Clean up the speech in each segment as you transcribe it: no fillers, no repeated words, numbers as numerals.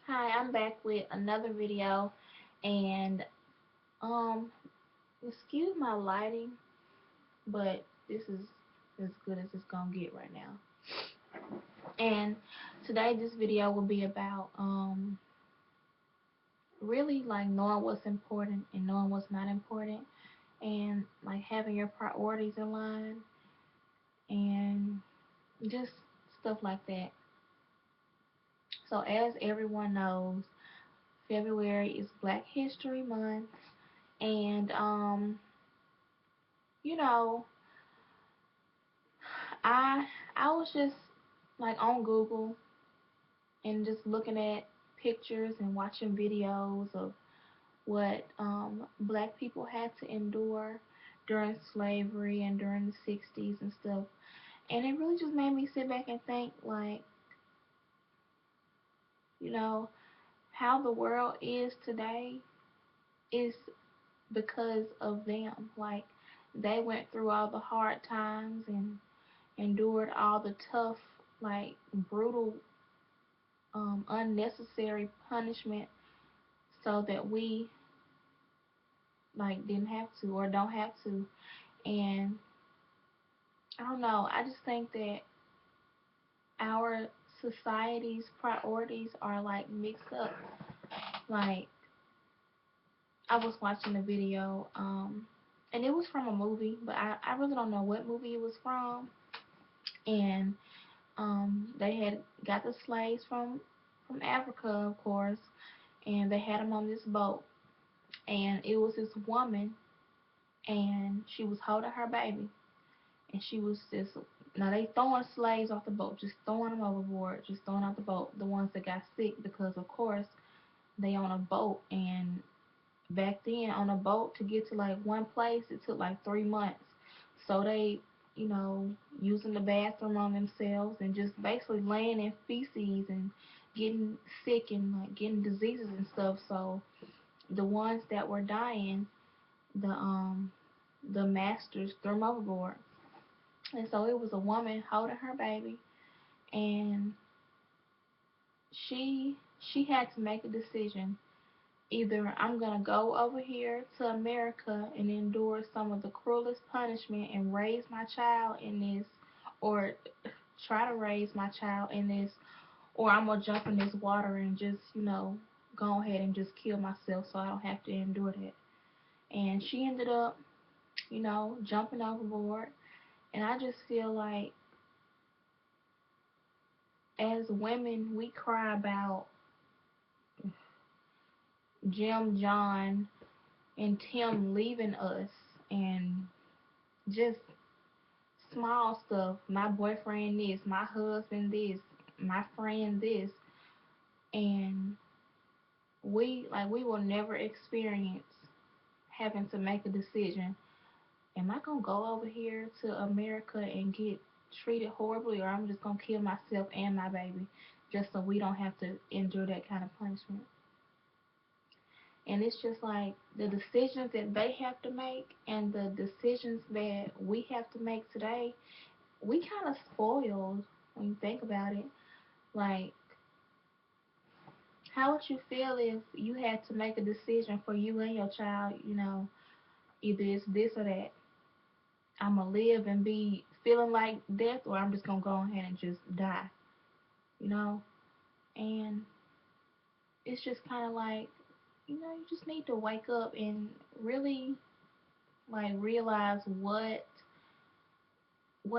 Hi, I'm back with another video, and um excuse my lighting, but this is as good as it's gonna get right now. And today this video will be about really like knowing what's important and knowing what's not important, and like having your priorities in line and just stuff like that. So as everyone knows, February is Black History Month, and you know I I was just like on Google and just looking at pictures and watching videos of what black people had to endure during slavery and during the 60s and stuff. And it really just made me sit back and think, like, you know, how the world is today is because of them. Like, they went through all the hard times and endured all the tough, like, brutal, unnecessary punishment so that we like didn't have to or don't have to. And I don't know, I just think that our society's priorities are like mixed up. Like, I was watching a video, and it was from a movie, but I really don't know what movie it was from. And they had got the slaves from Africa, of course, and they had them on this boat, and it was this woman, and she was holding her baby, and she was just, now they throwing slaves off the boat, just throwing them overboard, just throwing out the boat, the ones that got sick, because of course they on a boat, and back then on a boat to get to like one place it took like 3 months. So they, you know, using the bathroom on themselves and just basically laying in feces and getting sick and like getting diseases and stuff. So the ones that were dying, the masters threw them overboard. And so it was a woman holding her baby, and she had to make a decision. Either I'm gonna go over here to America and endure some of the cruelest punishment and raise my child in this, or try to raise my child in this, or I'm gonna jump in this water and just, go ahead and just kill myself so I don't have to endure that. And she ended up, jumping overboard. And I just feel like as women, we cry about Jim, John, and Tim leaving us, and just small stuff. My boyfriend this, my husband this, my friend this, and we will never experience having to make a decision. Am I gonna go over here to America and get treated horribly, or I'm just gonna kill myself and my baby just so we don't have to endure that kind of punishment? And it's just like the decisions that they have to make and the decisions that we have to make today, we kind of spoiled when you think about it. Like, how would you feel if you had to make a decision for you and your child, either it's this or that? I'm going to live and be feeling like death, or I'm just going to go ahead and just die, you know? And it's just kind of like, you just need to wake up and really like realize what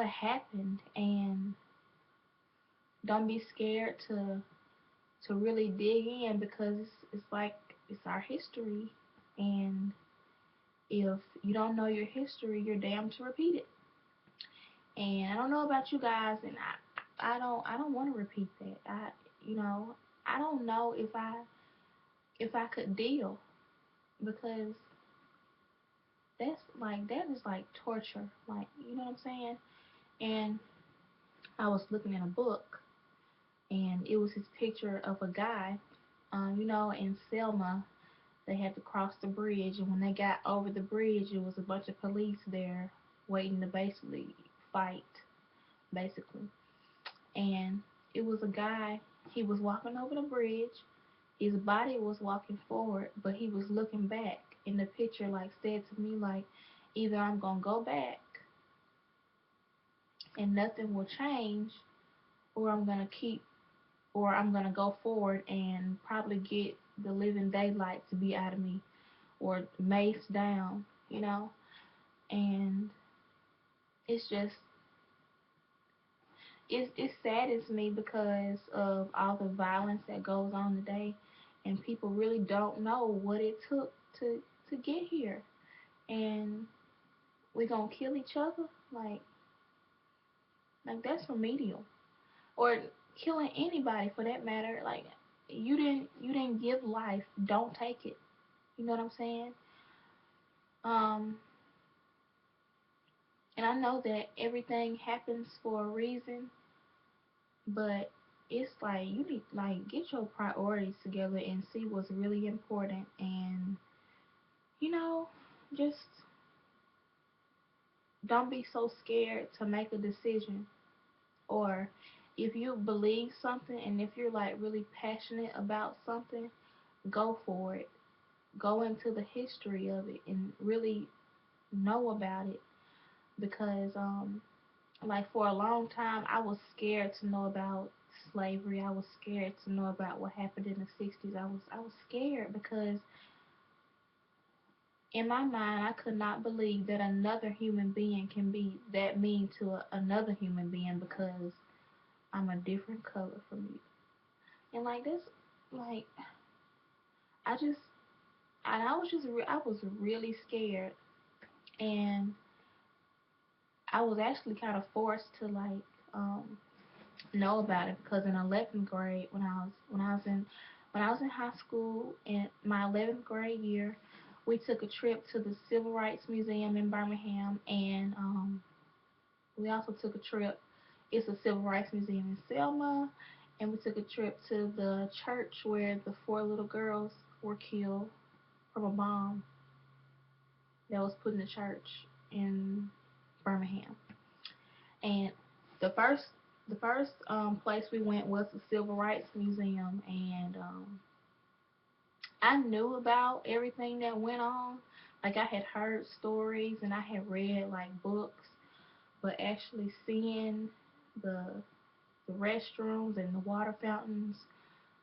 happened, and don't be scared to really dig in, because it's like it's our history, and if you don't know your history, you're damned to repeat it. And I don't know about you guys, and I don't want to repeat that. I don't know if I could deal, because that is like torture, like, you know what I'm saying? And I was looking at a book, and it was this picture of a guy, in Selma. They had to cross the bridge, and when they got over the bridge, it was a bunch of police there waiting to basically fight, basically. And it was a guy, he was walking over the bridge, His body was walking forward, but he was looking back. And the picture like said to me like, either I'm gonna go back and nothing will change, or I'm gonna go forward and probably get the living daylight to be out of me or maced down, you know. And it's just it saddens me because of all the violence that goes on today, and people really don't know what it took to get here, and we gonna kill each other like that's remedial, or killing anybody for that matter. Like you didn't give life, don't take it. You know what I'm saying? Um, and I know that everything happens for a reason, but it's like you need like get your priorities together and see what's really important, and you know, just don't be so scared to make a decision. Or if you believe something and if you're like really passionate about something, go for it. Go into the history of it and really know about it, because like for a long time I was scared to know about slavery. I was scared to know about what happened in the 60s. I was scared because in my mind I could not believe that another human being can be that mean to another human being because I'm a different color from you. And like this, like I just and I was really scared, and I was actually kind of forced to like um know about it because in 11th grade when I was in high school in my 11th grade year, we took a trip to the Civil Rights Museum in Birmingham, and we also took a trip. It's a Civil Rights Museum in Selma, and we took a trip to the church where the four little girls were killed from a bomb that was put in the church in Birmingham. And the first place we went was the Civil Rights Museum, and I knew about everything that went on. Like I had heard stories and I had read like books, but actually seeing the restrooms and the water fountains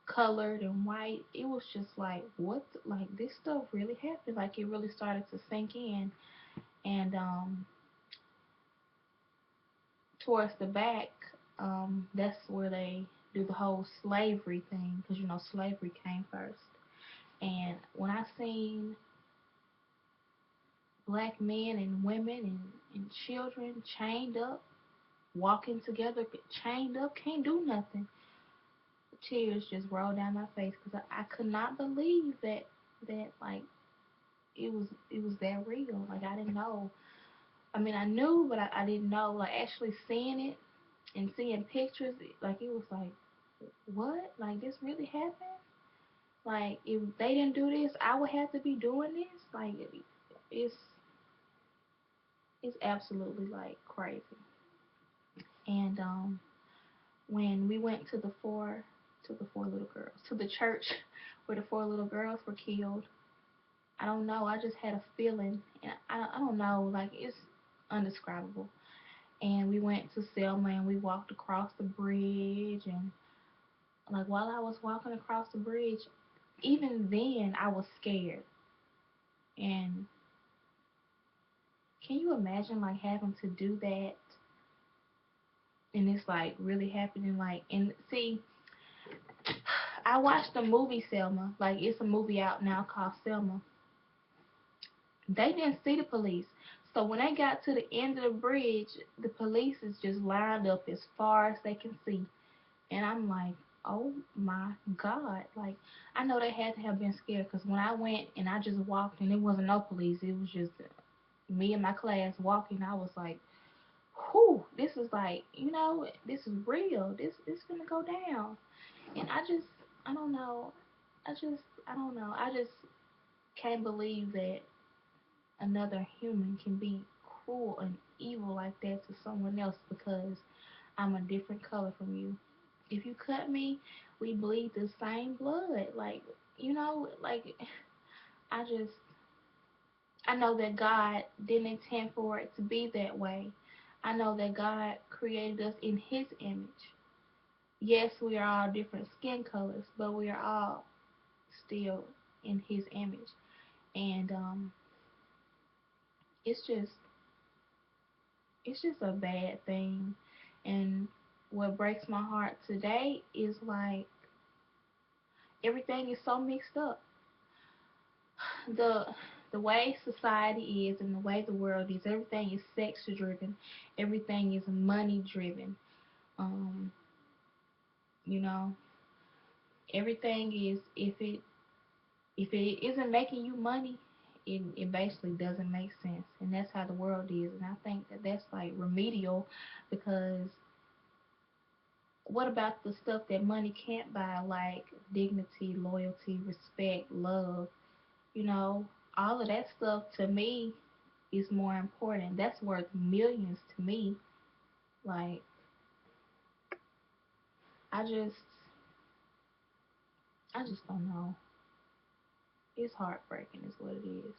colored and white, it was just like what like this stuff really happened. Like it really started to sink in, and towards the back, that's where they do the whole slavery thing because you know slavery came first. And when I seen black men and women and children chained up, walking together, chained up, can't do nothing, tears just rolled down my face because I could not believe that like it was that real. Like I didn't know. I mean, I knew, but I didn't know. Like actually seeing it and seeing pictures, like it was like, what? Like this really happened? Like if they didn't do this, I would have to be doing this. Like it's it's absolutely like crazy. And when we went to the four little girls to the church where the four little girls were killed, I don't know. I just had a feeling, and I don't know. Like it's undescribable. And we went to Selma and we walked across the bridge, and like while I was walking across the bridge, even then I was scared. And can you imagine like having to do that and it's like really happening? Like, and see, I watched the movie Selma. Like it's a movie out now called Selma. They didn't see the police. So when they got to the end of the bridge, the police is just lined up as far as they can see. And I'm like, oh my God. Like, I know they had to have been scared because when I went and I just walked and there wasn't no police, it was just me and my class walking. I was like, whew, this is like, this is real. This gonna go down. And I don't know. I don't know. I just can't believe that another human can be cruel and evil like that to someone else because I'm a different color from you. If you cut me, we bleed the same blood. Like, like I just I know that God didn't intend for it to be that way. I know that God created us in His image. Yes, we are all different skin colors, but we are all still in His image. And it's just it's just a bad thing. And what breaks my heart today is like everything is so mixed up. The the way society is and the way the world is, everything is sex driven, everything is money driven. Um, you know, everything is if it isn't making you money, it basically doesn't make sense, and that's how the world is. And I think that that's like remedial, because what about the stuff that money can't buy, like dignity, loyalty, respect, love? You know, all of that stuff to me is more important. That's worth millions to me. Like, I just I just don't know. It's heartbreaking is what it is.